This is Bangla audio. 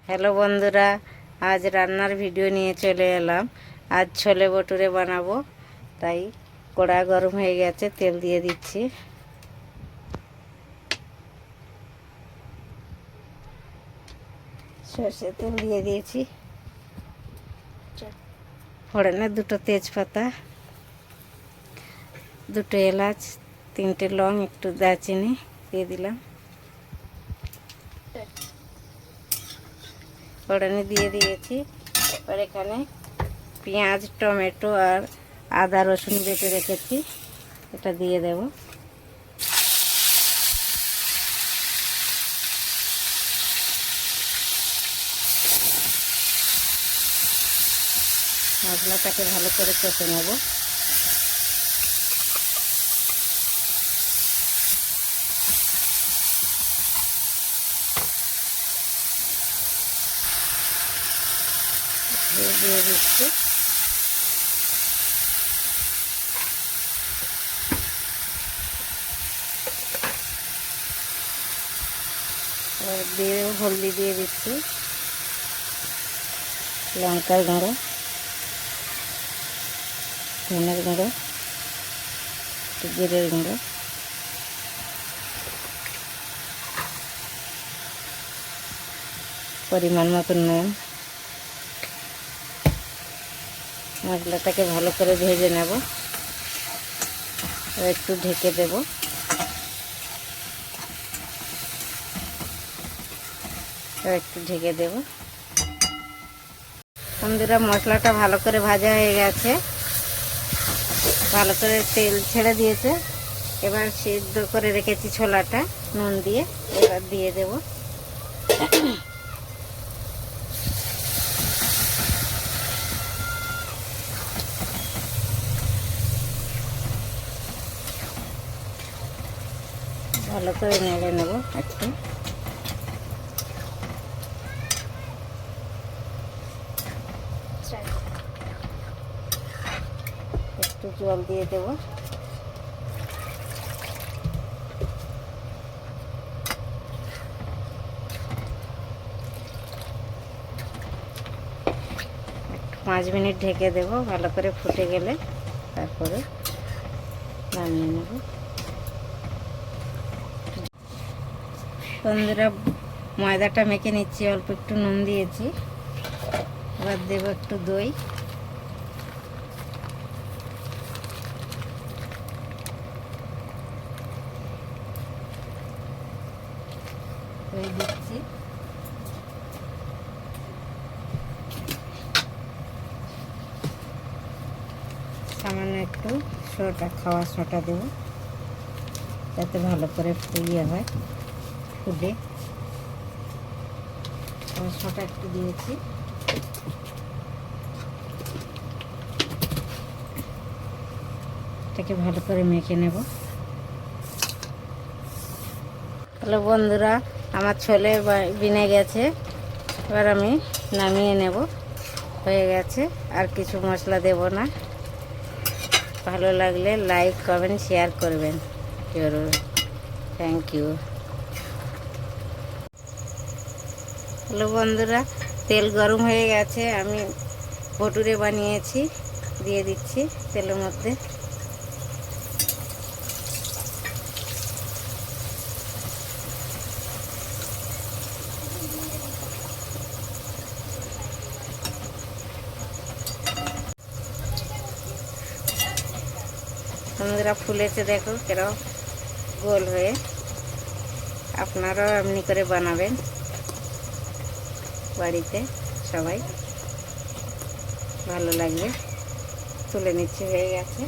হ্যালো বন্ধুরা, আজ রান্নার ভিডিও নিয়ে চলে এলাম। আজ ছোলে ভটুরে বানাবো, তাই কড়া গরম হয়ে গেছে, তেল দিয়ে দিচ্ছি। সর্ষে তেল দিয়ে দিয়েছি, ফোড়নে দুটো তেজপাতা, দুটো এলাচ, তিনটে লং, একটু দারচিনি দিয়ে দিলাম। ফোড়নে দিয়ে দিয়েছি। আর এখানে পেঁয়াজ, টমেটো আর আদা রসুন বেটে রেখেছি, এটা দিয়ে দেব। মশলাটাকে ভালো করে কষে নেব। দিয়ে দিচ্ছি। দিয়ে হলদি দিয়ে দিচ্ছি, লঙ্কার গুঁড়ো, ধনের গুঁড়ো, জিরের গুঁড়ো, পরিমাণ মতো নুন। মশলাটাকে ভালো করে ভেজে নেব, একটু ঢেকে দেব। একটু ঢেকে দেব। বন্ধুরা, মশলাটা ভালো করে ভাজা হয়ে গেছে, ভালো করে তেল ছেড়ে দিয়েছে। এবার সিদ্ধ করে রেখেছি ছোলাটা নুন দিয়ে, এবার দিয়ে দেব। ভালো করে নেড়ে নেব একটু। একটু জল দিয়ে দেব। একটু 5 মিনিট ঢেকে দেব, ভালো করে ফুটে গেলে তারপরে নামিয়ে নেব। বন্ধুরা, ময়দাটা মেখে নিচ্ছি, অল্প একটু নুন দিয়েছি। এবার দেব একটু দই। দই দিচ্ছি। সামান্য একটু খাওয়ার সোডা দেবো, যাতে ভালো করে ফুলিয়ে হয়, ফুলে। খাওয়ার সোডা একটু দিয়েছি। এটাকে ভালো করে মেখে নেব। হ্যালো বন্ধুরা, আমার ছোলে বিনে গেছে, এবার আমি নামিয়ে নেব। হয়ে গেছে, আর কিছু মশলা দেব না। ভালো লাগলে লাইক, কমেন্ট, শেয়ার করবেন জরুর। Thank you. হ্যালো বন্ধুরা, তেল গরম হয়ে গেছে, আমি ভটুরে বানিয়েছি, দিয়ে দিচ্ছি তেলের মধ্যে। বন্ধুরা, ফুলেছে দেখো কেরকম গোল হয়ে। আপনারাও এমনি করে বানাবেন বাড়িতে, সবাই। ভালো লাগলে তুলে নিচ্ছি, হয়ে গেছে।